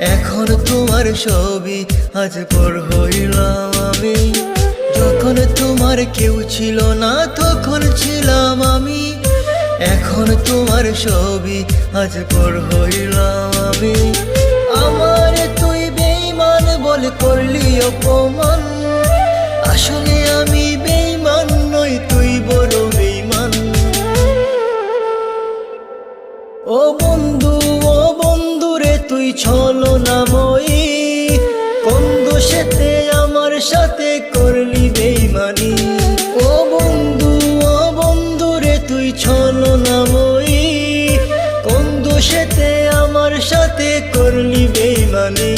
এখন তোমার ছবি আজ পর হইলাম আমি। যখন তোমার কেউ ছিল না তখন ছিলাম আমি। এখন তোমার ছবি আজ পর হইলাম আমি। আমার তুই বেঈমান বলে করলি অপমান, আসলে আমি বেঈমান নই, তুই বড় বেঈমান। ও বন্ধু রে তুই ছলনাময়ী, কোন দোষেতে আমার সাথে করলি বেঈমানি। ও বন্ধু রে তুই ছলনাময়ী, কোন দোষেতে আমার সাথে করলি বেঈমানি।